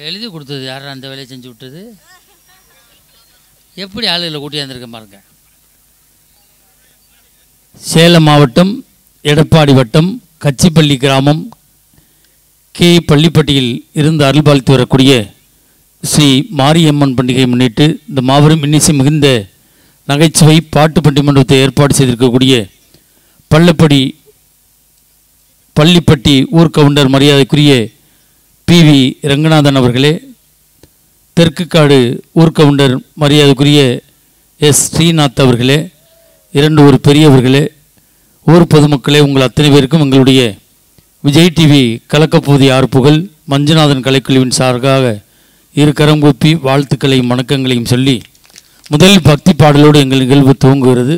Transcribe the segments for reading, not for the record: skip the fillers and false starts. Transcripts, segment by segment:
எழுதி கொடுத்தது யாரா அந்த வேலையை செஞ்சு விட்டது? எப்படி ஆளுகளை கூட்டியாந்துருக்க பாருங்க. சேலம் மாவட்டம் எடப்பாடி வட்டம் கச்சிப்பள்ளி கிராமம் கே பள்ளிப்பட்டியில் இருந்து அருள்பாலித்து வரக்கூடிய ஸ்ரீ மாரியம்மன் பண்டிகையை முன்னிட்டு இந்த மாபெரும் இன்னிசை மிகுந்த நகைச்சுவை பாட்டு பட்டிமன்றத்தை ஏற்பாடு செய்திருக்கக்கூடிய பள்ளிப்பட்டி ஊர்கவுண்டர் மரியாதைக்குரிய PV ரங்கநாதன் அவர்களே, தெற்குக்காடு ஊர்கவுண்டர் மரியாதைக்குரிய S ஸ்ரீநாத் அவர்களே, இரண்டு ஒரு பெரியவர்களே, ஊர் பொதுமக்களே, உங்கள் அத்தனை பேருக்கும் எங்களுடைய விஜய் டிவி கலக்கப்போது யார் புகழ் மஞ்சுநாதன் கலைக்குழுவின் சார்பாக இரு கரம் கூப்பி வாழ்த்துக்களையும் வணக்கங்களையும் சொல்லி முதல் பக்தி பாடலோடு எங்கள் நிகழ்வு துவங்குகிறது.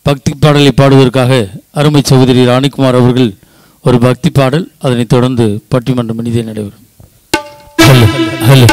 பக்தி பாடலை பாடுவதற்காக அருமை சகோதரி ராணிக்குமார் அவர்கள் ஒரு பக்தி பாடல், அதனைத் தொடர்ந்து பட்டிமன்றம் இனிதே நடைபெறும். ஹலோ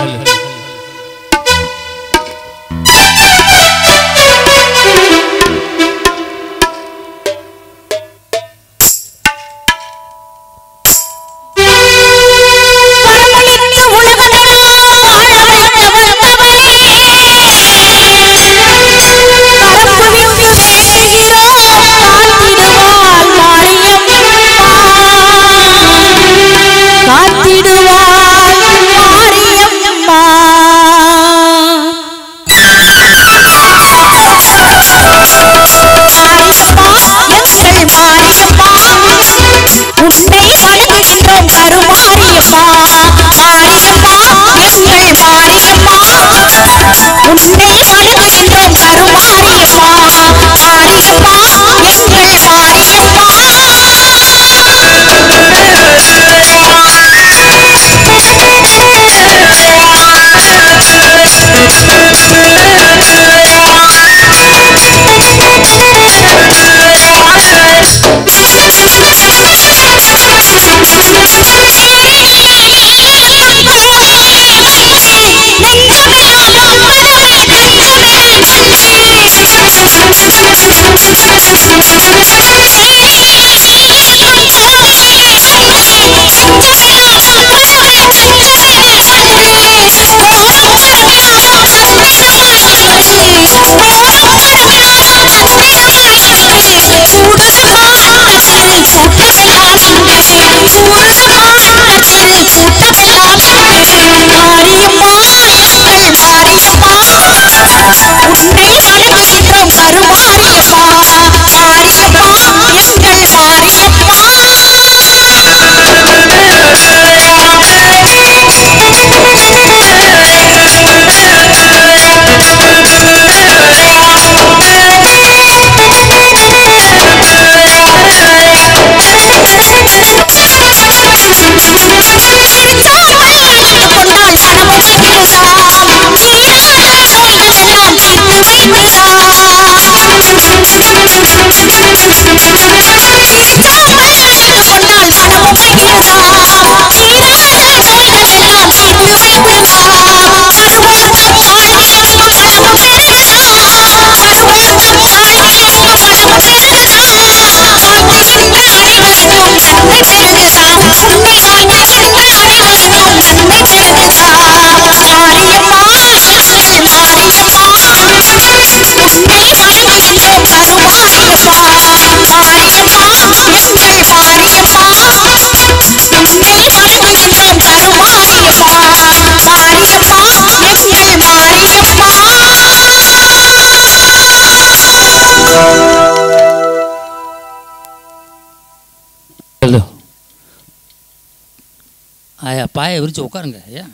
ஆயா பாயை விரிச்சு உட்காருங்க. ஐயா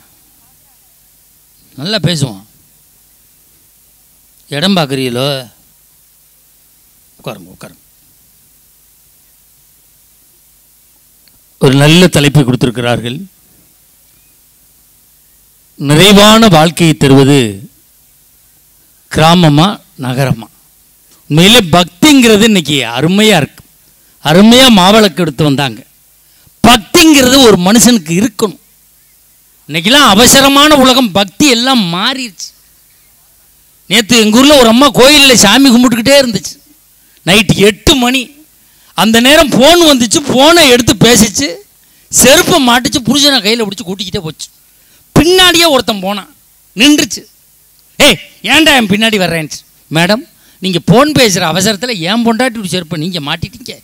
நல்லா பேசுவோம். இடம் பார்க்குறீங்களோ? உட்காருங்க. ஒரு நல்ல தலைப்பை கொடுத்திருக்கிறார்கள். நிறைவான வாழ்க்கையை தருவது கிராமமா நகரமா? உண்மையிலே பக்திங்கிறது இன்னைக்கு அருமையா இருக்கு. அருமையா மாவிளக்கு எடுத்து வந்தாங்க. பக்திங்கிறது ஒரு மனுஷனுக்கு இருக்கணும். இன்னைக்கெல்லாம் அவசரமான உலகம், பக்தி எல்லாம் மாறிடுச்சு. நேற்று எங்கள் ஊரில் ஒரு அம்மா கோயிலில் சாமி கும்பிட்டுக்கிட்டே இருந்துச்சு. நைட்டு 8 மணி. அந்த நேரம் ஃபோன் வந்துச்சு. ஃபோனை எடுத்து பேசிச்சு. செருப்பை மாட்டிச்சு. புருஷனை கையில் பிடிச்சி கூட்டிக்கிட்டே போச்சு. பின்னாடியே ஒருத்தன் போனான், நின்றுச்சு. ஏய் ஏன்டா என் பின்னாடி வர்றேன்னு. மேடம் நீங்கள் ஃபோன் பேசுகிற அவசரத்தில் என் பொண்டாட்டி செருப்பை நீங்கள் மாட்டிட்டீங்க,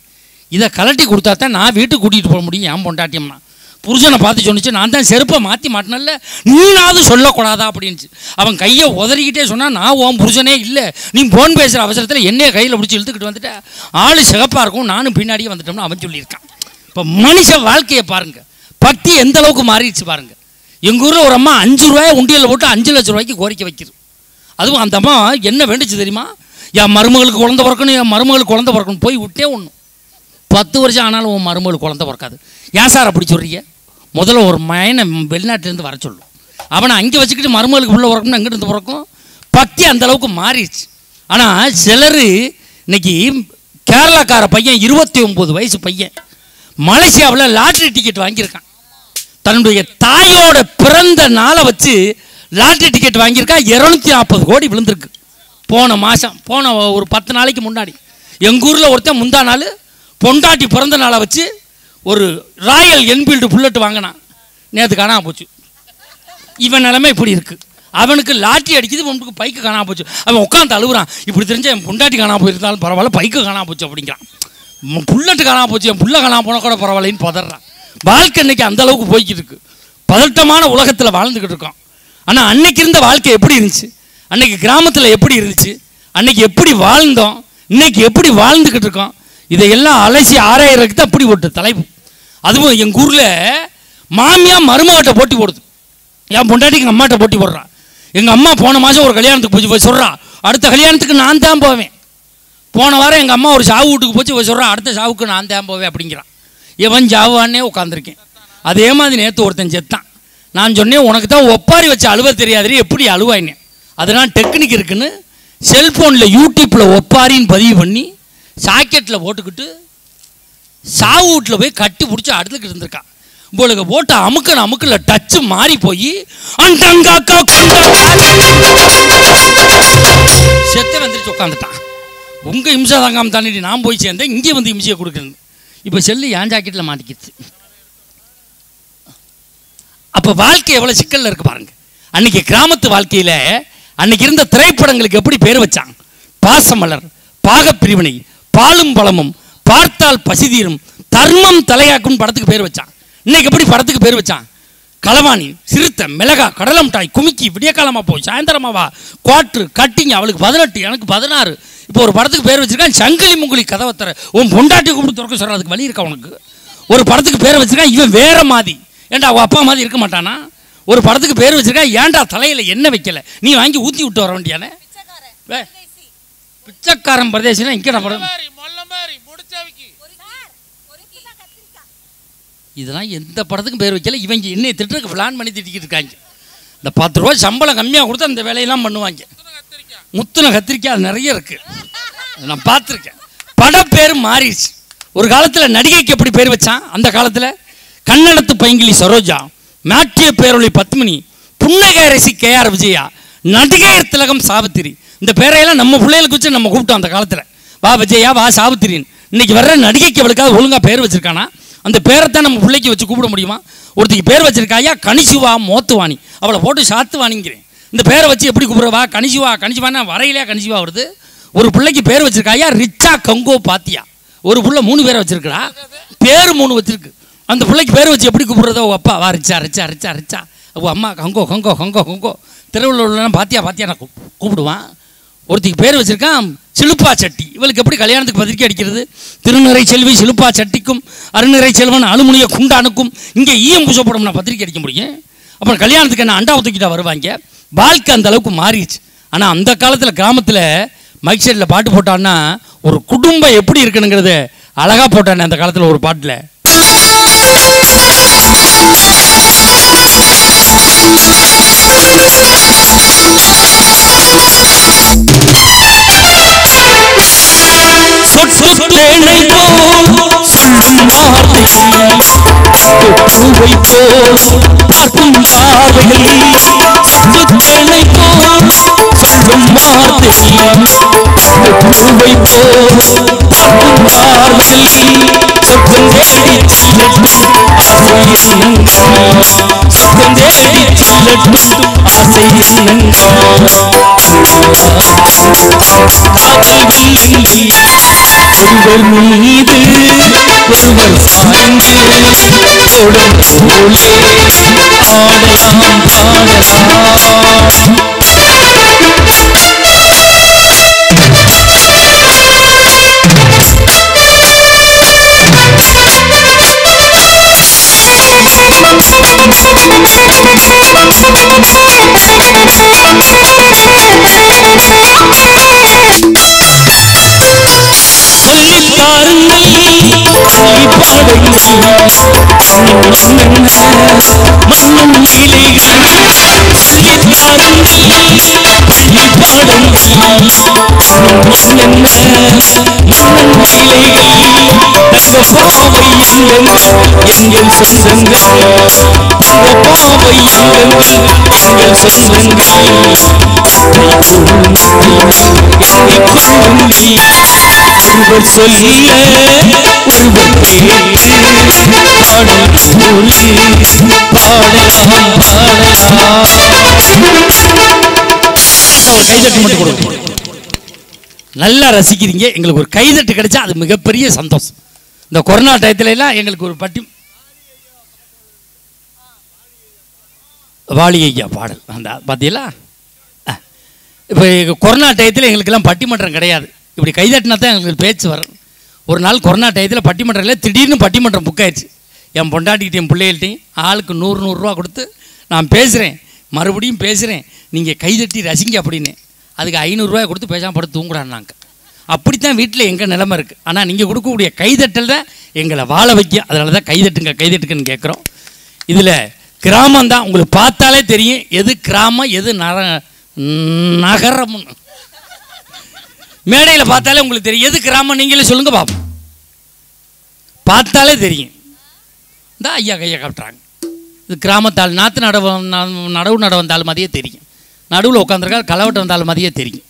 இதை கலட்டி கொடுத்தா தான் நான் வீட்டுக்கு கூட்டிகிட்டு போக முடியும். என் பொண்டாட்டியம்னா புருஷனை பார்த்து சொன்னிச்சு, நான் தான் செருப்பை மாற்றி மாட்டினல்ல, நீனாவது சொல்லக்கூடாதா அப்படின்ச்சு. அவன் கையை உதறிக்கிட்டே சொன்னால், நான் உன் புருஷனே இல்லை, நீ ஃபோன் பேசுகிற அவசரத்தில் என்னைய கையில் பிடிச்சி இழுத்துக்கிட்டு வந்துட்டேன், ஆள் சிகப்பாக இருக்கும், நானும் பின்னாடியே வந்துட்டோம்னு அவன் சொல்லியிருக்கான். இப்போ மனுஷ வாழ்க்கையை பாருங்கள், பக்தி எந்த அளவுக்கு மாறிடுச்சு பாருங்கள். எங்கள் ஊரில் ஒரு அம்மா 5 ரூபாயை உண்டியலில் போட்டு 5 லட்சம் ரூபாய்க்கு கோரிக்கை வைக்கிறது. அதுவும் அந்த அம்மா என்ன வேண்டுச்சு தெரியுமா? என் மருமகளுக்கு குழந்தை பிறக்கணும், என் மருமகளுக்கு குழந்தை பிறக்கணும். போய் விட்டே ஒன்று 10 வருஷம் ஆனாலும் உன் மருமகளுக்கு குழந்தை பிறக்காது. ஏன் சார் அப்படி சொல்கிறீங்க? முதல்ல ஒரு மயனை வெளிநாட்டிலேருந்து வர சொல்லும், அவனை அங்கே வச்சுக்கிட்டு மருமகளுக்கு உள்ள பிறக்கணும், அங்கிட்டு பிறக்கும். பக்தி அந்த அளவுக்கு மாறிடுச்சு. ஆனால் சிலர் இன்னைக்கு கேரளாக்கார பையன் 29 வயசு பையன் மலேசியாவில் லாட்ரி டிக்கெட் வாங்கியிருக்கான். தன்னுடைய தாயோட பிறந்த நாளை வச்சு லாட்ரி டிக்கெட் வாங்கியிருக்கா. 240 கோடி விழுந்திருக்கு போன மாதம், போன ஒரு 10 நாளைக்கு முன்னாடி. எங்கள் ஊரில் ஒருத்தன் முந்தா நாள் பொண்டாட்டி பிறந்த நாளை வச்சு ஒரு ராயல் என்ஃபீல்டு புல்லட் வாங்கினான், நேற்று காணாமல் போச்சு. இவன் நிலைமை இப்படி இருக்குது. அவனுக்கு லாட்ரி அடிக்குது, அவனுக்கு பைக்கு காணாமல் போச்சு. அவன் உட்காந்து அழுகுறான், இப்படி தெரிஞ்ச என் பொண்டாட்டி காணாமல் போயிருந்தாலும் பரவாயில்ல, பைக்கு காணாமல் போச்சு அப்படிங்கிறான். புல்லட்டு காணாமல் போச்சு, என் புள்ள காணாமல் போனால் கூட பரவாயில்லன்னு பதறான். வாழ்க்கை இன்னைக்கு அந்த அளவுக்கு போய்கிட்டு இருக்கு. பதட்டமான உலகத்தில் வாழ்ந்துக்கிட்டு இருக்கோம். ஆனால் அன்னைக்கு இருந்த வாழ்க்கை எப்படி இருந்துச்சு, அன்னைக்கு கிராமத்தில் எப்படி இருந்துச்சு, அன்னைக்கு எப்படி வாழ்ந்தோம், இன்னைக்கு எப்படி வாழ்ந்துக்கிட்டு இருக்கோம், இதையெல்லாம் அலசி ஆராயறதுக்கு தான் அப்படி ஒரு தலைப்பு. அதுவும் எங்கள் ஊரில் மாமியா மருமகிட்ட போட்டி போடுது. என் பொண்டாட்டிக்கு எங்கள் அம்மாட்ட போட்டி போடுறான். எங்கள் அம்மா போன மாதம் ஒரு கல்யாணத்துக்கு போய் சொல்கிறா, அடுத்த கல்யாணத்துக்கு நான் தான் போவேன். போன வாரம் எங்கள் அம்மா ஒரு சாவு வீட்டுக்கு போய் சொல்கிறா, அடுத்த சாவுக்கு நான் தான் போவேன் அப்படிங்கிறான். எவன் சாவானே உட்காந்துருக்கேன். அதே மாதிரி நேற்று ஒருத்தன் செத்தான். நான் சொன்னேன், உனக்கு தான் ஒப்பாரி வச்சு அழுவ தெரியாதுரி, எப்படி அழுவாயினே. அதெல்லாம் டெக்னிக் இருக்குன்னு செல்ஃபோனில் யூடியூப்பில் ஒப்பாரின்னு பதிவு பண்ணி சாக்கெட்டில் போட்டுக்கிட்டு சாவு வீட்டில் போய் கட்டி பிடிச்சி அடுத்துக்கிட்டு இருந்திருக்கான். உங்களுக்கு போட்டு அமுக்கில் டச்சு மாறி போய் செத்த வந்துருச்சு உட்காந்துட்டான். உங்கள் இம்சை தாங்காமல் தாண்டி நான் போய் சேர்ந்தேன், இங்கே வந்து இம்சையை கொடுக்குறது. இப்போ செல்லு என் ஜாக்கெட்டில் மாட்டிக்கிடுச்சு. அப்போ வாழ்க்கை எவ்வளோ சிக்கலில் இருக்குது பாருங்க. அன்னைக்கு கிராமத்து வாழ்க்கையில் அன்னைக்கு இருந்த திரைப்படங்களுக்கு எப்படி பேர் வச்சான்? பாசமலர், பாகப்பிரிவினை, பாலும் பழமும், பார்த்தால் பசிதீரும், தர்மம் தலையாக்கும் படத்துக்கு பேர் வச்சான். இன்னைக்கு எப்படி படத்துக்கு பேர் வச்சான்? களவாணி, சிறுத்தை, மிளகா, கடலை மிட்டாய், குமிக்கி, விடிய காலமாக போய் சாயந்தரமாவா, குவாட்ரு, கட்டிங்க, அவளுக்கு 18 எனக்கு 16. இப்போ ஒரு படத்துக்கு பேர் வச்சிருக்கான் சங்கிலி முங்குலி கதவத்தர. உன் பொண்டாட்டி கூப்பிட்டு திறக்க சொல்ற, அதுக்கு வழி இருக்கா உனக்கு? ஒரு படத்துக்கு பேர் வச்சிருக்கான் இவன் வேற மாதிரி. ஏன்டா அவன் அப்பா மாதிரி இருக்க மாட்டானா? ஒரு படத்துக்கு பேர் வச்சிருக்கான் ஏன்டா தலையில் என்ன வைக்கல, நீ வாங்கி ஊற்றி விட்டு வர வேண்டியானே. பிச்சைக்காரன் பிரதேசம் இங்கே படம். இதெல்லாம் எந்த படத்துக்கும் பேர் வைக்கல. இவங்க என்னை திட்டுறதுக்கு பிளான் பண்ணி திட்டிக்கிட்டு இருக்காங்க. இந்த 10 ரூபா சம்பளம் கம்மியாக கொடுத்து அந்த வேலையெல்லாம் பண்ணுவாங்க. முத்துன கத்திரிக்காய் அது நிறைய இருக்குது, நான் பார்த்துருக்கேன். படம் பேர் மாறிடுச்சு. ஒரு காலத்தில் நடிகைக்கு எப்படி பேர் வச்சான்? அந்த காலத்தில் கன்னடத்து பைங்கிலி சரோஜா, நாட்டிய பேரொளி பத்மினி, புன்னகரசி KR விஜயா, நடிகையர் திலகம் சாவித்திரி. இந்த பேரையெல்லாம் நம்ம பிள்ளைகளுக்கு வச்சு நம்ம கூப்பிட்டோம் அந்த காலத்தில். வா விஜயா, வா சாவித்திரின்னு. இன்னைக்கு வர்ற நடிகைக்கு அவளுக்காக ஒழுங்காக பேர் வச்சிருக்கானா? அந்த பேரைத்தான் நம்ம பிள்ளைக்கு வச்சு கூப்பிட முடியுமா? ஒருத்திக்கு பேர் வச்சிருக்காயா கனிசுவா மோத்துவாணி, அவளை போட்டு சாத்துவாணிங்கிறேன். இந்த பேரை வச்சு எப்படி கூப்பிடுவா? கனிசுவானா வரையிலே கனிசுவா வருது. ஒரு பிள்ளைக்கு பேர் வச்சிருக்காயா ரிச்சா கங்கோ பாத்தியா. ஒரு பிள்ளை 3 பேரை வச்சிருக்கா, பேர் 3 வச்சிருக்கு. அந்த பிள்ளைக்கு பேர் வச்சு எப்படி கூப்பிடுறதோ? அப்பா வா ரிச்சா ரிச்சா ரிச்சா ரிச்சா, அம்மா கங்கோ கங்கோ கங்கோ கங்கோ. திருவள்ளுவர்லாம் பாத்தியா நான் கூப்பிடுவான். ஒருத்திக்கு பேர் வச்சிருக்கான் சிலுப்பா சட்டி. இவளுக்கு எப்படி கல்யாணத்துக்கு பத்திரிக்கை அடிக்கிறது? திருநிறை செல்வி சிலுப்பா சட்டிக்கும் அருநிறை செல்வன் அலுமுனிய குண்டானுக்கும் இங்கே ஈயம் பூசப்படும் நான் பத்திரிக்கை அடிக்க முடியும். அப்புறம் கல்யாணத்துக்கு என்ன அண்டா தூக்கிட்டா வருவாங்க. வாழ்க்கை அந்த அளவுக்கு மாறிடுச்சு. ஆனால் அந்த காலத்தில் கிராமத்தில் மைக் செட்டில் பாட்டு போட்டான்னா ஒரு குடும்பம் எப்படி இருக்கணுங்கிறத அழகாக போட்டானே அந்த காலத்தில் ஒரு பாட்டில். சத்தம் சொல்லட்டும் ஆசை என்னங்கோ காதல் வில்லில் ஒருவர் மீது ஒருவர் சாய்ந்து ஓடும் போலே ஆடலாம் பாடலாம் எங்கள் சொந்தங்கள் பாவை எங்கள் சொந்தங்கள் ஒருவர் சொல்ல ஒருவர் கேட்டு பாடலாம் கைதட்டு மட்டும் கொடுக்கும். நல்லா ரசிக்கிறீங்க. எங்களுக்கு ஒரு கைதட்டு கிடைச்சா அது மிகப்பெரிய சந்தோஷம். இந்த கொரோனா டயத்துல எல்லாம் எங்களுக்கு ஒரு வாலி ஐயா பாடல் அந்த பார்த்தீங்களா? இப்போ கொரோனா டயத்தில் எங்களுக்கெல்லாம் பட்டிமன்றம் கிடையாது. இப்படி கைதட்டினா தான் எங்களுக்கு பேச்சு வரும். ஒரு நாள் கொரோனா டயத்தில் பட்டிமன்றம் இல்லை, திடீர்னு பட்டிமன்றம் புக் ஆயிடுச்சு. என் பொண்டாட்டிக்கிட்டையும் பிள்ளைகள்ட்டையும் ஆளுக்கு 100 ரூபா கொடுத்து நான் பேசுகிறேன், மறுபடியும் பேசுகிறேன், நீங்கள் கைதட்டி ரசிங்க அப்படின்னு. அதுக்கு 500 ரூபாய் கொடுத்து பேசாமல் படுத்து தூங்குறான்னாங்க. அப்படித்தான் வீட்டில் எங்கள் நிலைமை இருக்குது. ஆனால் நீங்கள் கொடுக்கக்கூடிய கைதட்டல் தான் எங்களை வாழ வைக்கும். அதனால தான் கைதட்டுங்க கைதட்டுக்குன்னு கேட்குறோம். இதில் கிராமம் தான் உங்களுக்கு பார்த்தாலே தெரியும் எது கிராமம் எது நகரம். மேடையில் பார்த்தாலே உங்களுக்கு தெரியும் எது கிராமம். நீங்களே சொல்லுங்க பாப்போம். பார்த்தாலே தெரியும். இந்த ஐயா கையை காட்டுறாங்க. இது கிராமத்தால் நாற்று நடவு நட வந்தாலும் மதியே தெரியும். நடுவில் உட்காந்துருக்கா களவட்டம் வந்தாலும் மதியே தெரியும்.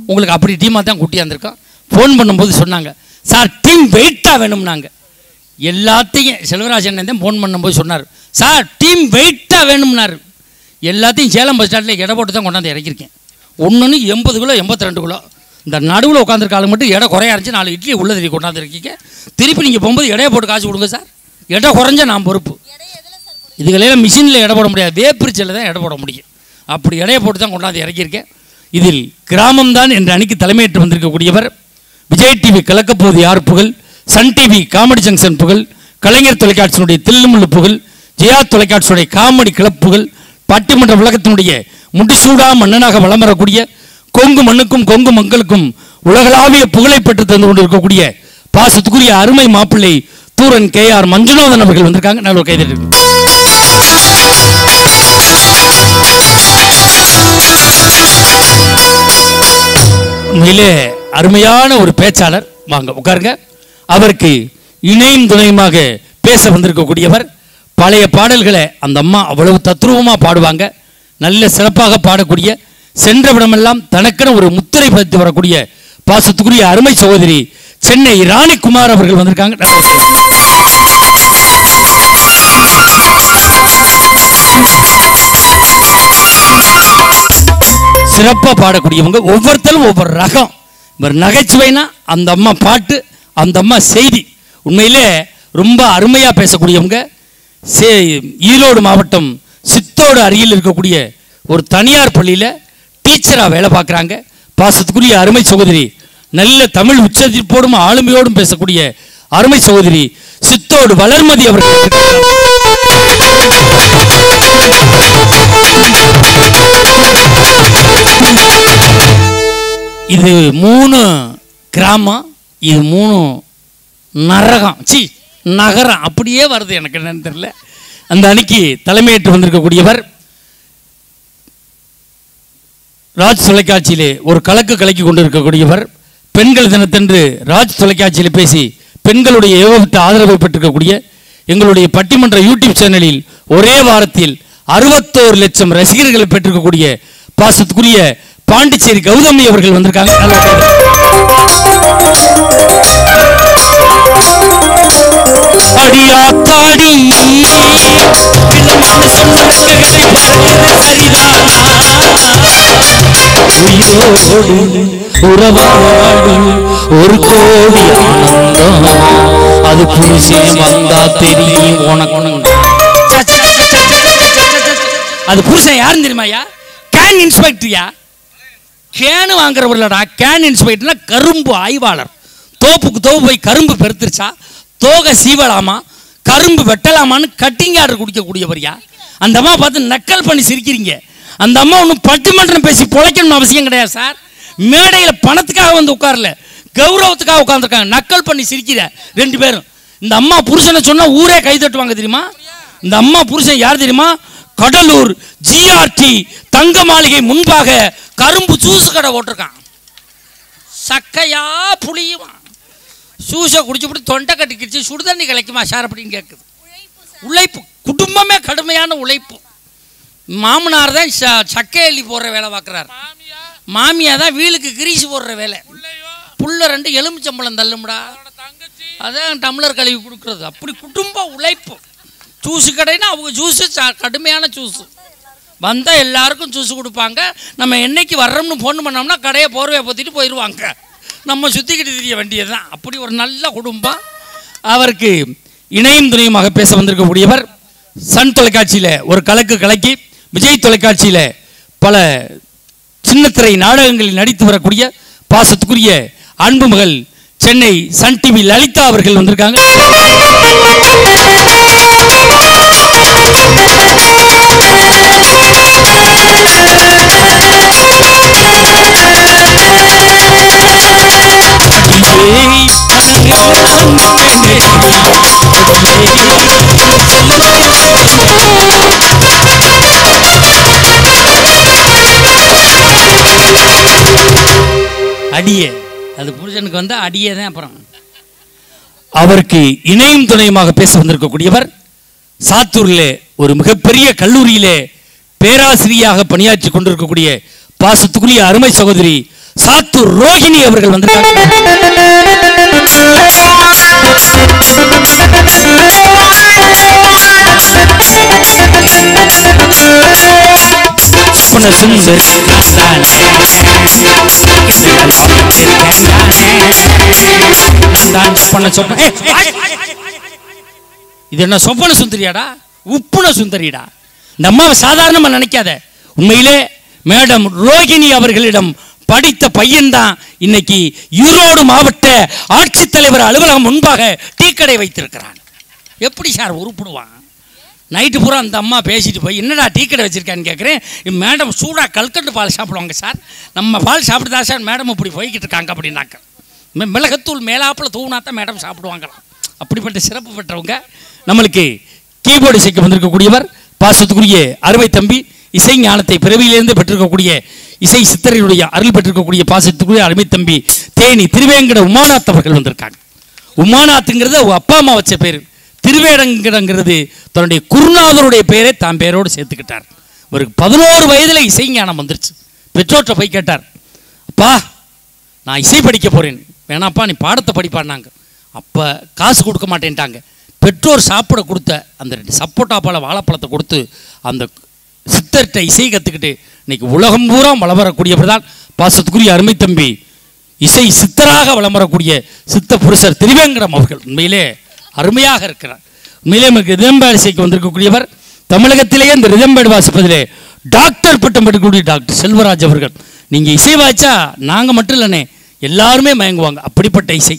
உங்களுக்கு அப்படி டீமாக தான் கூட்டியாக இருந்திருக்கோம். ஃபோன் பண்ணும்போது சொன்னாங்க, சார் டீம் வெயிட்டாக வேணும்னாங்க. எல்லாத்தையும் செல்வராஜன் தான் ஃபோன் பண்ணும்போது சொன்னார், சார் டீம் வெயிட்டாக வேணும்னாரு. எல்லாத்தையும் சேலம் பஸ் ஸ்டாண்டில் எடை போட்டு தான் கொண்டாந்து இறக்கிருக்கேன். ஒன்று 80 கிலோ 82 கிலோ. இந்த நடுவில் உட்காந்துருக்க ஆளு மட்டும் எடை குறையா இருந்துச்சு. 4 இட்லி உள்ள தண்ணி கொண்டாந்து இருக்கீங்க. திருப்பி நீங்கள் போகும்போது எடையை போட்டு காசு கொடுங்க சார். எடை குறைஞ்சா நான் பொறுப்பு. இதுகளெல்லாம் மிஷினில் எடை போட முடியாது, வேப்பிரிச்சலில் தான் எடை போட முடியும். அப்படி எடையை போட்டு தான் கொண்டாந்து இறக்கியிருக்கேன். இதில் கிராமம்தான் என்ற அணிக்கு தலைமையேற்று வந்திருக்கக்கூடியவர் விஜய் டிவி கலக்கப்போது யார் புகழ், சன் டிவி காமெடி ஜங்ஷன் புகழ், கலைஞர் தொலைக்காட்சியினுடைய தில்லுமுள்ளு புகழ், ஜெயா தொலைக்காட்சியுடைய காமெடி கிளப் புகழ், பட்டிமன்ற உலகத்தினுடைய முடிசூடா மன்னனாக வலம் வரக்கூடிய கொங்கு மண்ணுக்கும் கொங்கு மக்களுக்கும் உலகளாவிய புகழை பெற்று தந்து கொண்டிருக்கக்கூடிய பாசத்துக்குரிய அருமை மாப்பிள்ளை தூரன் KR மஞ்சுநாதன் அவர்கள் வந்திருக்காங்க. நல்ல ஒரு கைதட்டு. உண்மையிலே அருமையான ஒரு பேச்சாளர். வாங்க உட்காருங்க. அவருக்கு இணையும் துணையுமாக பேச வந்திருக்கக்கூடியவர். பழைய பாடல்களை அந்த அம்மா அவ்வளவு தத்ரூபமாக பாடுவாங்க. நல்ல சிறப்பாக பாடக்கூடிய, சென்றவிடமெல்லாம் தனக்கென ஒரு முத்திரை பதித்து வரக்கூடிய பாசத்துக்குரிய அருமை சகோதரி சென்னை ராணிக்குமார் அவர்கள் வந்திருக்காங்க. சிறப்பாக பாடக்கூடியவங்க. ஒவ்வொருத்தரும் ஒவ்வொரு ரகம். ஒரு நகைச்சுவைனா அந்த அம்மா பாட்டு, அந்த அம்மா செய்தி. உண்மையிலே ரொம்ப அருமையாக பேசக்கூடியவங்க. ஈரோடு மாவட்டம் சித்தோடு அருகில் இருக்கக்கூடிய ஒரு தனியார் பள்ளியில் டீச்சராக வேலை பார்க்குறாங்க. பாசத்துக்குரிய அருமை சகோதரி, நல்ல தமிழ் உச்சரிப்போடும் ஆளுமையோடும் பேசக்கூடிய அருமை சகோதரி சித்தோடு வளர்மதி அவர்கள். இது 3 கிராமம், இது 3 நரகம், நகரம். அப்படியே வருது, எனக்கு என்னன்னு தெரியல. அந்த அன்னைக்கு தலைமையேற்று வந்திருக்கக்கூடியவர் ராஜ் தொலைக்காட்சியிலே ஒரு கலக்கி கொண்டிருக்கக்கூடியவர். பெண்கள் தினத்தன்று ராஜ் தொலைக்காட்சியில் பேசி பெண்களுடைய ஏகப்பட்ட ஆதரவை பெற்றிருக்கக்கூடிய எங்களுடைய பட்டிமன்ற யூடியூப் சேனலில் ஒரே வாரத்தில் 61 லட்சம் ரசிகர்களை பெற்றிருக்கக்கூடிய பாசத்துக்குரிய பாண்டிச்சேரி கௌதமி அவர்கள் வந்திருக்காங்க. அடியாத்தாடி உயிரோடு உறவாடும் ஒரு கோடி ஆனந்தம் அது புருஷன் வந்தா தெரியும் உனக்கு. அது புருஷன் யாருன்னு தெரியுமாயா? கேன் இன்ஸ்பெக்டர்யா. கேனு வாங்குறவர்களடா. கேன் இன்ஸ்பெக்டர்னா கரும்பு ஆய்வாளர். தோப்புக்கு தோப்பு போய் கரும்பு பெருத்துருச்சா, தோகை சீவலாமா, கரும்பு வெட்டலாமான்னு கட்டிங் ஆர்டர் குடிக்கக்கூடியவரியா. அந்த அம்மா பார்த்து நக்கல் பண்ணி சிரிக்கிறீங்க. அந்த அம்மா ஒன்றும் பட்டிமன்றம் பேசி பொழைக்கணும்னு அவசியம் கிடையாது சார். மேடையில் பணத்துக்காக வந்து உட்காரல, கௌரவத்துக்காக உட்காந்துருக்காங்க. நக்கல் பண்ணி சிரிக்கிற ரெண்டு பேரும். இந்த அம்மா புருஷனை சொன்னா ஊரே கை தட்டுவாங்க தெரியுமா? இந்த அம்மா புருஷன் யார் தெரியுமா? கடலூர் ஜிஆர்டி தங்க மாளிகை முன்பாக கரும்பு ஜூஸ் கடை ஓட்டிருக்கான். சக்கையா புளியுமா, ஜூஸை குடிச்சுட்டு தொண்டை கட்டிக்கிடுச்சு, சுடுதண்ணி கிடைக்குமா சார் அப்படின்னு கேட்குது. உழைப்பு, குடும்பமே கடுமையான உழைப்பு. மாமனார் தான் சக்கை அள்ளி போடுற வேலை பார்க்குறாரு. மாமியா தான் வீலுக்கு கிரீசு போடுற வேலை. புள்ள ரெண்டு எலுமிச்சம்பளம் தள்ளும்டா, அதான் டம்ளர் கழுவி கொடுக்குறது. அப்படி குடும்ப உழைப்பு. ஜூஸு கடைன்னா அவங்க ஜூஸு கடுமையான ஜூஸு. வந்தால் எல்லாருக்கும் ஜூஸு கொடுப்பாங்க. நம்ம என்னைக்கு வர்றோம்னு ஃபோன் பண்ணோம்னா கடையை போர்வையை பொத்திட்டு போயிடுவாங்க. நம்ம சுற்றிக்கிட்டு தெரிய வேண்டியது தான். அப்படி ஒரு நல்ல குடும்பம். அவருக்கு இணையும் துணையுமாக பேச வந்திருக்கக்கூடியவர் சன் தொலைக்காட்சியில் ஒரு கலக்கு கலக்கி, விஜய் தொலைக்காட்சியில் பல சின்னத்திரை நாடகங்களில் நடித்து வரக்கூடிய பாசத்துக்குரிய அன்பு மகள் சென்னை சன் டிவி லலிதா அவர்கள் வந்திருக்காங்க. அடியே, அது புருஷனுக்கு வந்து அடியே தான். அப்புறம் அவருக்கு இணையும் துணையுமாக பேச வந்திருக்கக்கூடியவர் சாத்தூரிலே ஒரு மிகப்பெரிய கல்லூரியிலே பேராசிரியாக பணியாற்றி கொண்டிருக்கக்கூடிய பாசத்துக்குரிய அருமை சகோதரி சாத்தூர் ரோஹிணி அவர்கள் வந்திருக்காங்க. இது என்ன சொப்பன சுந்தரியாடா, உப்புன சுந்தரிடா. இந்த அம்மாவை சாதாரணமா நினைக்காத. உண்மையிலே மேடம் ரோகிணி அவர்களிடம் படித்த பையன்தான் இன்னைக்கு ஈரோடு மாவட்ட ஆட்சித்தலைவர் அலுவலகம் முன்பாக டீ கடை வைத்திருக்கிறான். எப்படி சார் உருப்பிடுவான்? நைட்டு பூரா அந்த அம்மா பேசிட்டு போய் என்னடா டீ கடை வச்சிருக்கான்னு கேட்குறேன். மேடம் சூடாக கல்கண்டு பால் சாப்பிடுவாங்க சார். நம்ம பால் சாப்பிட்டுதா சார் மேடம் இப்படி போய்கிட்டு இருக்காங்க அப்படின்னாக்க. மிளகத்தூள் மேலாப்பில் தூணாத்தான் மேடம் சாப்பிடுவாங்களாம். அப்படிப்பட்ட சிறப்பு பெற்றவங்க. நம்மளுக்கு கீபோர்டு இசைக்கு வந்திருக்கக்கூடியவர் பாசத்துக்குரிய அருமை தம்பி, இசை ஞானத்தை பிறவியிலிருந்து பெற்றிருக்கக்கூடிய இசை சித்தரையுடைய அருள் பெற்றிருக்கக்கூடிய பாசத்துக்குரிய அருமை தம்பி தேனி திருவேங்கட உமாநாத் அவர்கள் வந்திருக்காங்க. உமாநாத்துங்கிறது அவங்க அப்பா அம்மா வச்ச பேர். திருவேங்கடங்கிறது தன்னுடைய குருநாதருடைய பேரை தான் பேரோடு சேர்த்துக்கிட்டார். ஒரு 11 வயதில் இசை ஞானம் வந்துருச்சு. பெற்றோர்கிட்ட போய் கேட்டார், அப்பா நான் இசை படிக்க போகிறேன். வேணாப்பா நீ பாடத்தை படிப்பான்னாங்க. அப்போ காசு கொடுக்க மாட்டேன்ட்டாங்க. பெற்றோர் சாப்பிட கொடுத்த அந்த 2 சப்போட்டா பழ வாழைப்பழத்தை கொடுத்து அந்த சித்தர்கிட்ட இசை கற்றுக்கிட்டு இன்னைக்கு உலகம் பூரா வளம் வரக்கூடியவர் தான் பாசத்துக்குரிய அருமை தம்பி இசை சித்தராக வளம் வரக்கூடிய சித்த புருஷர் திருவேங்கடம் அவர்கள். உண்மையிலே அருமையாக இருக்கிறார். உண்மையிலே நமக்கு ரிதம்பேடு இசைக்கு வந்திருக்கக்கூடியவர். தமிழகத்திலேயே இந்த ரிதம்பேடு வாசிப்பதிலே டாக்டர் பட்டம் பெற்றக்கூடிய டாக்டர் செல்வராஜ் அவர்கள். நீங்கள் இசை வாய்ச்சா நாங்கள் மட்டும் இல்லைனே எல்லாருமே மயங்குவாங்க. அப்படிப்பட்ட இசை.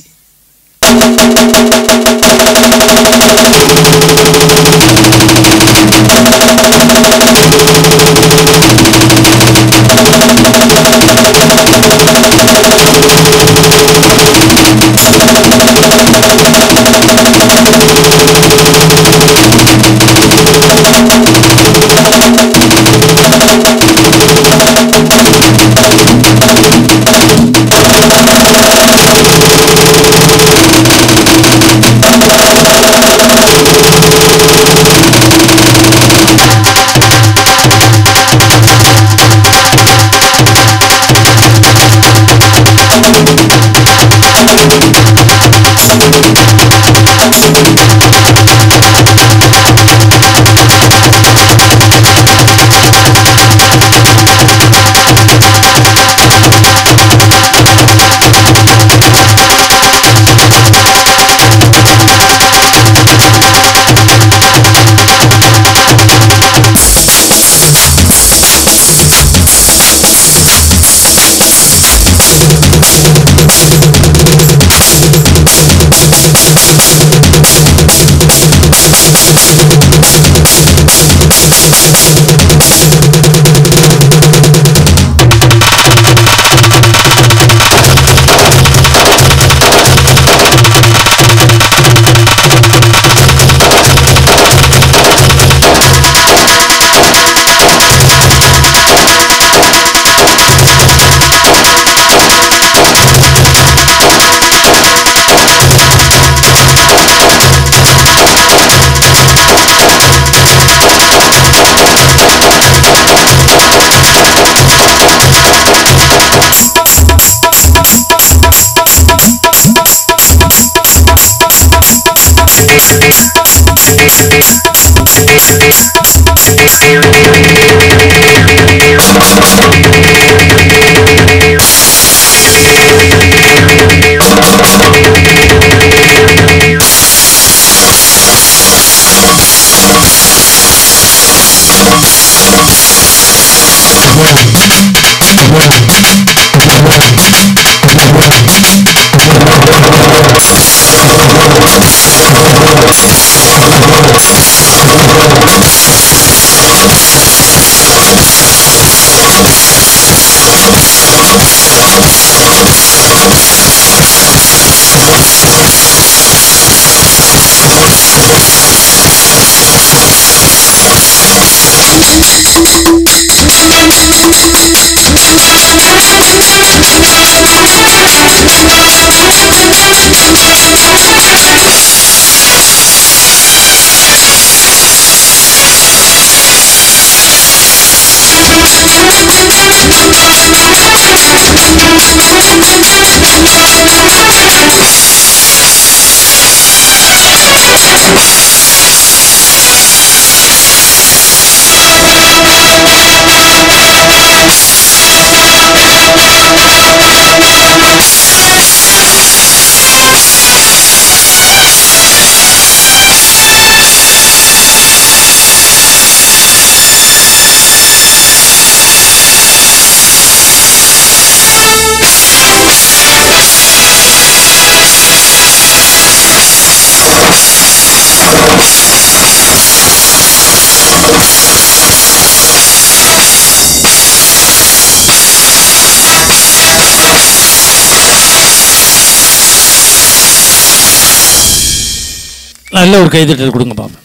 நல்ல ஒரு கைதட்டல் கொடுங்க பாப்பா.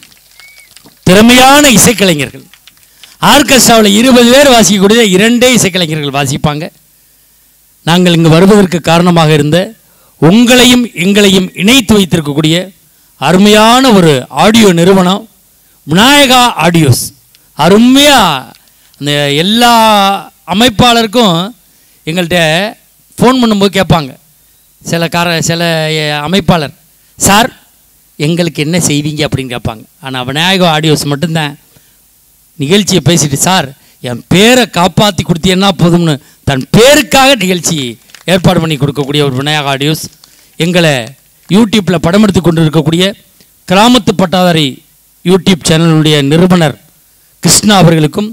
திறமையான இசைக்கலைஞர்கள். ஆர்கெஸ்ட்ராவில் 20 பேர் வாசிக்கக்கூடிய 2 இசைக்கலைஞர்கள் வாசிப்பாங்க. நாங்கள் இங்கு வருவதற்கு காரணமாக இருந்த உங்களையும் எங்களையும் இணைத்து வைத்திருக்கக்கூடிய அருமையான ஒரு ஆடியோ நிறுவனம் விநாயகா ஆடியோஸ். அருமையாக அந்த எல்லா அமைப்பாளருக்கும் எங்கள்கிட்ட ஃபோன் பண்ணும்போது கேட்பாங்க சில அமைப்பாளர், சார் எங்களுக்கு என்ன செய்வீங்க அப்படின்னு கேட்பாங்க. ஆனால் விநாயகா ஆடியோஸ் மட்டும்தான் நிகழ்ச்சியை பேசிட்டு, சார் என் பேரை காப்பாற்றி கொடுத்தீங்கன்னா போதும்னு தன் பேருக்காக நிகழ்ச்சி ஏற்பாடு பண்ணி கொடுக்கக்கூடிய ஒரு விநாயகா ஆடியோஸ். எங்களை யூடியூப்பில் படம் எடுத்து கொண்டு இருக்கக்கூடிய கிராமத்து பட்டாதாரி யூடியூப் சேனலுடைய நிறுவனர் கிருஷ்ணா அவர்களுக்கும்,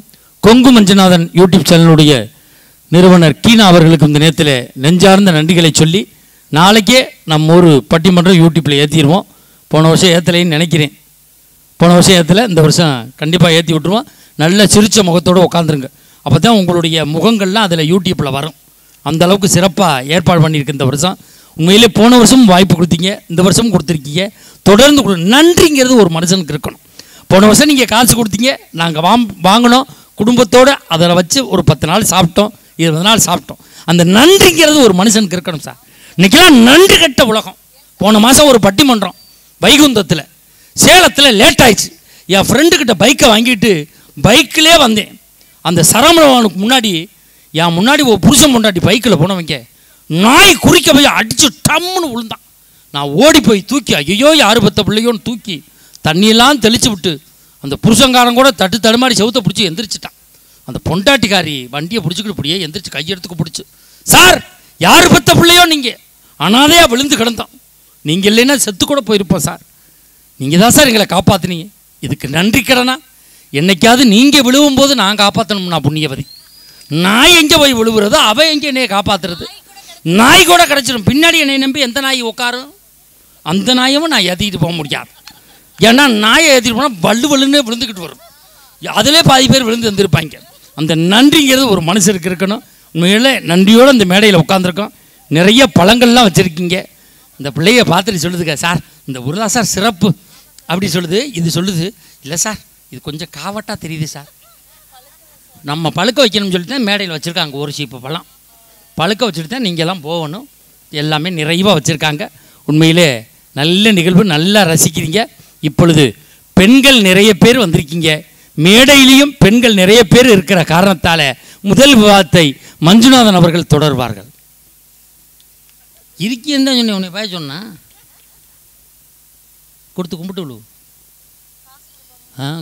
கொங்கு மஞ்சுநாதன் யூடியூப் சேனலுடைய நிறுவனர் கீனா அவர்களுக்கும் இந்த நேரத்தில் நெஞ்சார்ந்த நன்றிகளை சொல்லி, நாளைக்கே நம்ம ஒரு பட்டிமன்றம் யூடியூப்பில் ஏற்றிடுவோம். போன வருஷம் ஏற்றலைன்னு நினைக்கிறேன். போன வருஷம் ஏற்றலை, இந்த வருஷம் கண்டிப்பாக ஏற்றி விட்டுருவோம். நல்ல சிரிச்ச முகத்தோடு உட்காந்துருங்க. அப்போ தான் உங்களுடைய முகங்கள்லாம் அதில் யூடியூப்பில் வரும். அந்தளவுக்கு சிறப்பாக ஏற்பாடு பண்ணியிருக்கு இந்த வருஷம். உண்மையிலே போன வருஷமும் வாய்ப்பு கொடுத்தீங்க, இந்த வருஷமும் கொடுத்துருக்கீங்க. தொடர்ந்து நன்றிங்கிறது ஒரு மனுஷனுக்கு இருக்கணும். போன வருஷம் நீங்கள் காசு கொடுத்தீங்க, நாங்கள் வாங்கினோம் குடும்பத்தோடு, அதில் வச்சு ஒரு 10 நாள் சாப்பிட்டோம், 20 நாள் சாப்பிட்டோம். அந்த நன்றிங்கிறது ஒரு மனுஷனுக்கு இருக்கணும் சார். இன்றைக்கெல்லாம் நன்றி கட்ட உலகம். போன மாதம் ஒரு பட்டிமன்றம் வைகுந்தத்தில் சேலத்தில் லேட் ஆயிடுச்சு. என் ஃப்ரெண்டுக்கிட்ட பைக்கை வாங்கிட்டு பைக்கிலே வந்தேன். அந்த சரமணவானுக்கு முன்னாடி என் முன்னாடி ஒரு புருஷன் முன்னாடி பைக்கில் போனவங்க நாய் குறிக்க போய் அடித்து டம்முன்னு விழுந்தான். நான் ஓடி போய் தூக்கி, ஐயோ யார் பத்த பிள்ளையோன்னு தூக்கி தண்ணியெல்லாம் தெளித்து விட்டு அந்த புருஷங்காரன் கூட தடுமாறி செவுத்த பிடிச்சி எந்திரிச்சிட்டான். அந்த பொண்டாட்டிக்காரி வண்டியை பிடிச்சிக்கிட்டு இப்படியே எந்திரிச்சு கையெடுத்துக்கு பிடிச்சி, சார் யார் பத்த பிள்ளையோ நீங்கள் அனாதையாக விழுந்து கிடந்தோம், நீங்கள் இல்லைன்னா செத்து கூட போயிருப்போம் சார், நீங்கள் தான் சார் எங்களை காப்பாற்றினீங்க, இதுக்கு நன்றி கடனா? என்னைக்காவது நீங்கள் விழுவும்போது நான் காப்பாற்றணும்னா புண்ணியவதி. நாய் எங்கே போய் விழுவுறதோ அவன் எங்கே என்னையை காப்பாற்றுறது? நாய் கூட கிடச்சிடும். பின்னாடி என்னை நம்பி எந்த நாய் உட்காரும்? அந்த நாயும் நான் ஏற்றிக்கிட்டு போக முடியாது. ஏன்னா நாயை ஏற்றிட்டு போனால் வள்ளுன்னு விழுந்துக்கிட்டு வரும். அதிலே பாதி பேர் விழுந்து வந்திருப்பாங்க. அந்த நன்றிங்கிறது ஒரு மனுஷருக்கு இருக்கணும். உண்மையிலே நன்றியோடு அந்த மேடையில் உட்காந்துருக்கோம். நிறைய பழங்கள்லாம் வச்சுருக்கீங்க. இந்த பிள்ளைய பார்த்துட்டு சொல்லுதுங்க, சார் இந்த ஊர் தான் சார் சிறப்பு அப்படி சொல்லுது. இது சொல்லுது, இல்லை சார் இது கொஞ்சம் காவட்டாக தெரியுது சார், நம்ம பழுக்க வைக்கணும்னு சொல்லிட்டு தான் மேடையில் வச்சுருக்காங்க. ஒரு சீப்பு பழம் பழுக்க வச்சுட்டு தான் நீங்கள்லாம் போகணும். எல்லாமே நிறைவாக வச்சுருக்காங்க. உண்மையிலே நல்ல நிகழ்வு, நல்லா ரசிக்கிறீங்க. இப்பொழுது பெண்கள் நிறைய பேர் வந்திருக்கீங்க. மேடையிலையும் பெண்கள் நிறைய பேர் இருக்கிற காரணத்தால முதல் விவாதத்தை மஞ்சுநாதன் அவர்கள் தொடர்வார்கள். இருக்கேன்னு தான் சொன்னேன், உன்னை பாய சொன்னா கொடுத்து கும்பிட்டு விழு.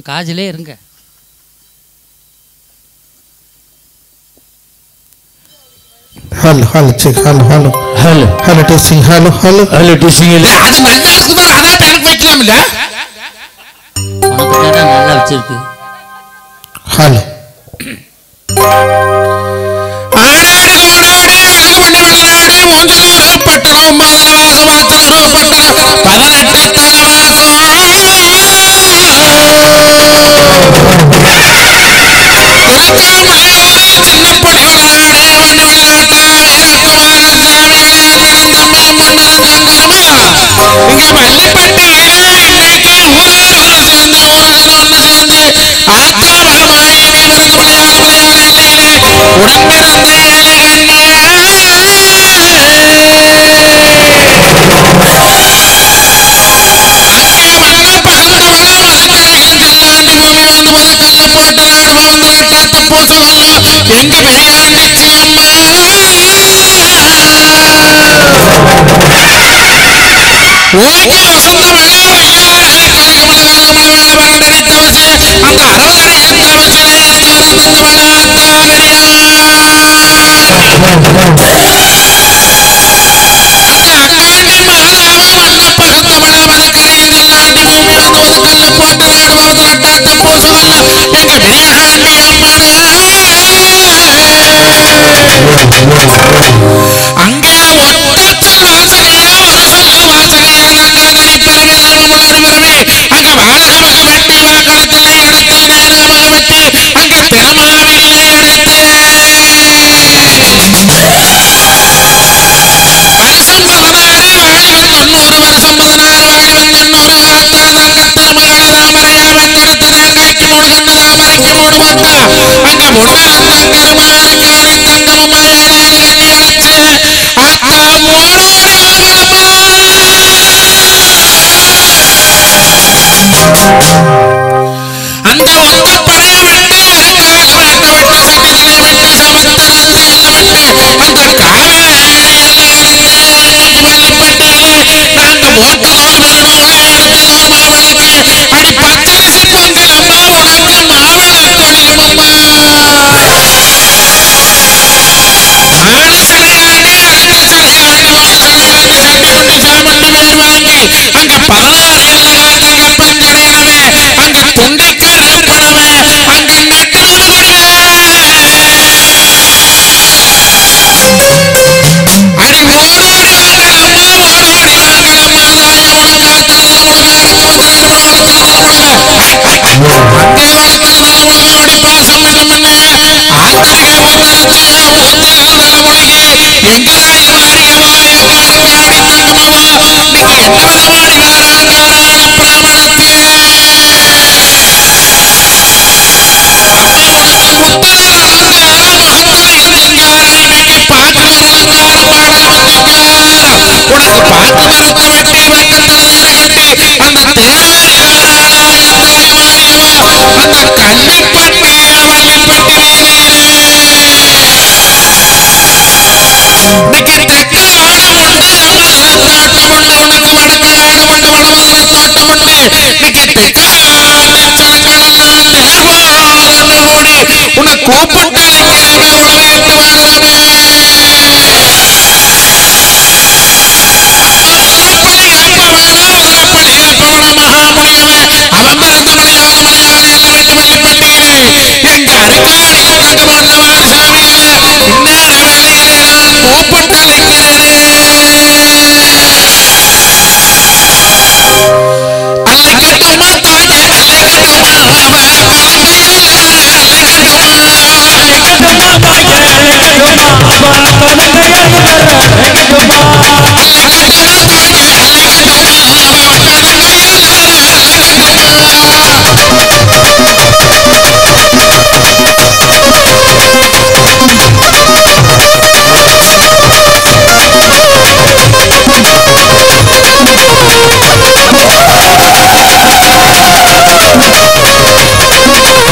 காஜிலே இருங்க. Hello hello check hello hello hello hello testing hello hello hello testing. அது நல்லா இருக்குதா? அதான் எனக்கு வைக்கலாம் இல்ல? உனக்கு தான் நல்லா வச்சிருக்கு. ஹலோ ஆனாடு கோனாடு அழகுமணி வளநாடு மூஞ்சலூர் பட்டணம் மாதனவாசம் வாசலூர் பட்டணம் 18 தலவாசம் இலக்காமலையூரில் சின்னப்படி வளாடு வண்ண விளையாட்டா வீரகுமார சாமி விளையாட்டு தம்பி மன்னன் சங்கரமா இங்க மல்லிப்பட்டியிலே இன்னைக்கு ஊரார் சேர்ந்து ஊரார் ஒன்று சேர்ந்து ஆத்தா மகமாயி வீரருக்கு மலையாள மலையாள எல்லையிலே உடம்பிறந்த ஏழு கண்ணியா அங்கே வந்த பறந்தவள மதக்கரையில் செல்லாண்டி பூமி வந்து முதக்கல்ல போட்ட நாடு பவந்த நட்டாத்து பூசவல்லோ எங்க பெரியாண்டிச்சி அம்மா ஓகே வசந்த மழை வையாறு குறைக்கு முழகாத மழை வேலை பறந்து நிட்டவச்சு அந்த 60 அடி எந்த வச்சு நேரத்து வரந்தந்த மழை அத்தா பெரியா அந்த அங்காண்டி மாதாவ வண்ண பகந்த மழை மதக்கரையில் செல்லாண்டி பூமி வந்து முதக்கல்ல போட்ட நாடு பவந்த நட்டாத்து பூசவல்லோ எங்க பெரியாண்டி அம்மனு அங்கே ஒட்டத்தல் வாசனையா ஒரு சொல்லு வாசனையா தங்காதரி பிறவி தர்மமுள்ளது பிறவி அங்க வாழாமக வெட்டி வாக்களத்திலே எடுத்து நேராமக வெட்டி அங்கே திறமாவில்லை எடுத்து வருஷம் 16 வாழிவன் 90 வருஷம் 16 வாழிவன் 90 ஆத்தாதான் கத்தல் மகள தாமரையா வெங்கொடுத்து தேங்காய்க்கு 3 கண்ணு தாமரைக்கு 3 வந்தா அங்க முடுகாத்தான் கருமாரிங்காரி தங்கமம்மா ஏழாறு கட்டி அழைச்சு ஆத்தா ஓடோடி வாங்கம்மா அந்த ஒத்த பனைய வெட்டி காசு மாட்ட வெட்டி சக்கரனை வெட்டி சமஸ்தராத்தி எல்ல வெட்டி அந்த காவேரி எல்லாரத்தே மல்லிப்பட்டியிலே நாங்க மூட்டலோர் மருமவள எடுத்துலோர் மாவளைக்கு அடி பச்சரிசி பொங்கல் அம்மா உனக்கு மாவள கொடியும் அம்மா ஆடு சடையாடு அடுத்த சடையாடு ஒரு சடையாடு சட்டி உண்டு சாமுண்டு பேர் வாங்கி அங்க 16 எல்ல காத்து கப்பஞ்சடையனவே அங்க துண்டி கருப்பனவே அங்க நெட்டூர் கொடிவே அடி ஓடோடி வாங்கலம்மா ஓடோடி வாங்கலம்மா தாய முழங்காத்தில் முழங்காரத்து வச்சு திருமணத்தில் முழங்க அங்கே வளர்த்தல் தலைமுழுகோடி பாசம் மின்னுமின்னு ஆத்தருகே ஊத்தலத்தையா ஊத்தினால் தலைமுழுகி எங்க தாய் மாறியவா எங்க அங்காடி தங்கமவா இன்னைக்கு என்ன விதமாடி வாராங்காரான பிராமணத்தியே அம்மை உனக்கு புத்தனார் அலங்காரம் முகத்தில் சிங்காரம் இன்னைக்கு பாட்டு ஒரு அலங்காரம் பாடல் சிங்காரம் உனக்கு பாட்டு மரத்தை வெட்டி பக்கத்தில் நீரை கட்டி அந்த தேவேரி வாராளா என் தாய் மாறியவா அந்த கள்ளிப்பட்டி வள்ளிப்பட்டி வீதியிலே இன்னைக்கு தெற்கு ஆடம் உண்டு மதுரை தோட்டம் உண்டு உனக்கு வடக்கு ஆடம் உண்டு வடமதுரை தோட்டம் உண்டு இன்னைக்கு தெற்காட்டு சனங்களெல்லாம் தேவோரன்னு கூடி உன்னை கூப்பிட்டாலிங்கிறாங்க உளவேட்டு வாடுறவே அப்ப உதப்பள்ளி எப்ப வேணும் உதப்பள்ளி எப்ப வேணும் மகாமுனியவே அவன் பிறந்த மலையாள மலையாள எல்லை விட்டு மல்லிப்பட்டியிலே எங்க அருக்காணி தங்கமன்னவாறு சாமிகளே இந்நேர வேளையிலே நான் கூப்பிட்டலைங்கிறேனே அல்லை கட்டுமா தாயே அல்லை கட்டுமா அவ கலங்கையிலே அல்லை கட்டுமா அல்லை கட்டுமா தாயே அல்லை கட்டுமா அவ கலங்கையிலே அல்லை கட்டுமா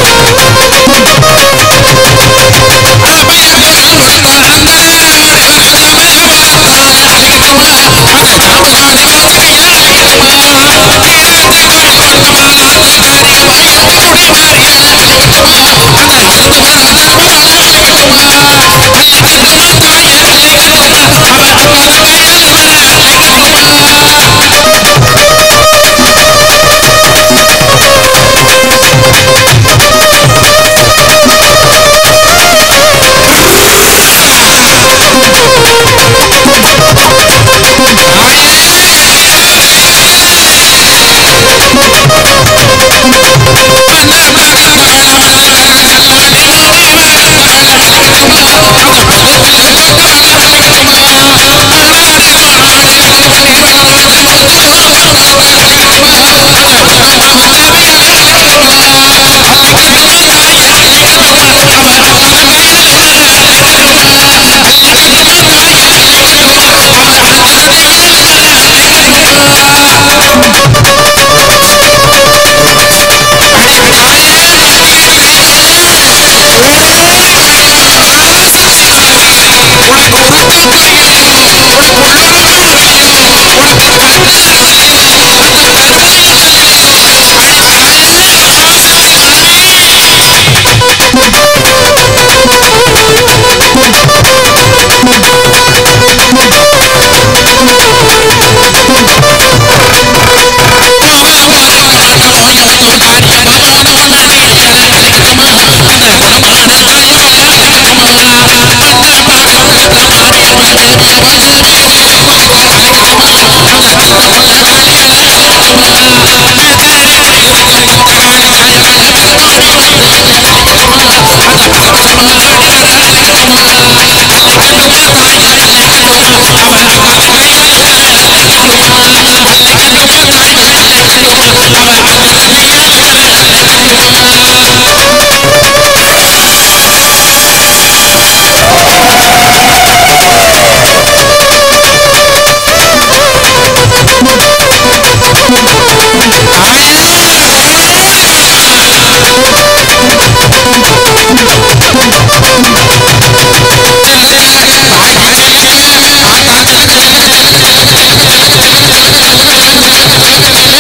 Thank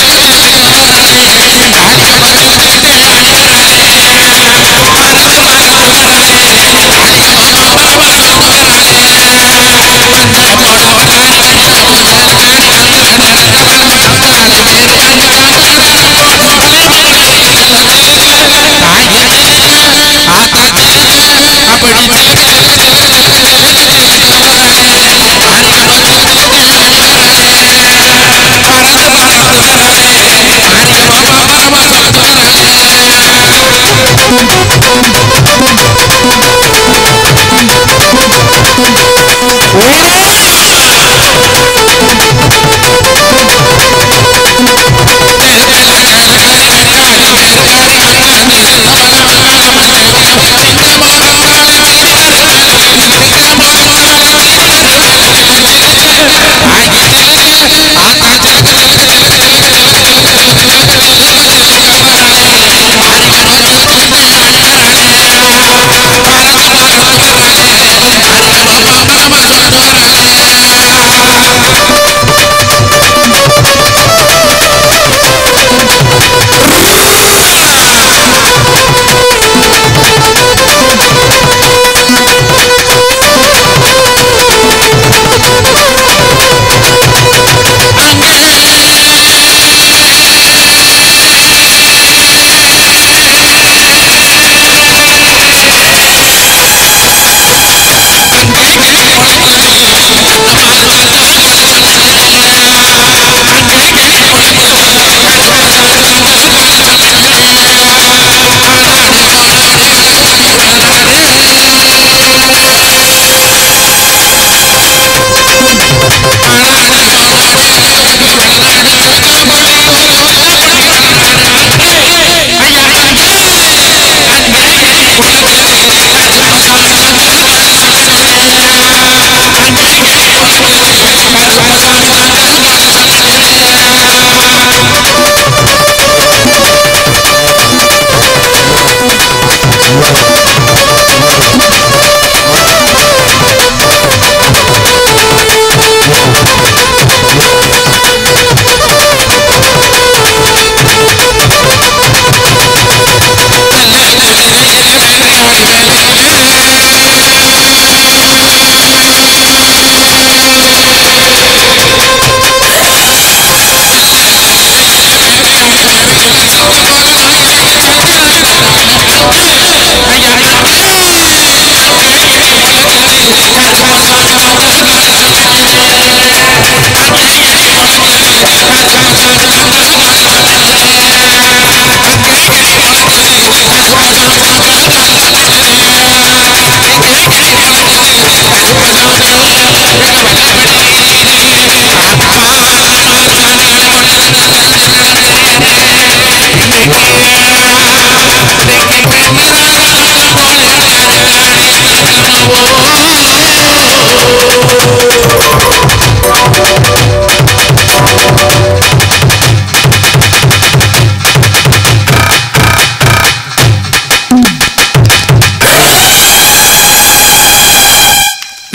you.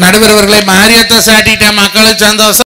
நடுவர் அவர்களை மாரியத்தை சாட்டிட்ட மக்களுக்கு சந்தோஷம்.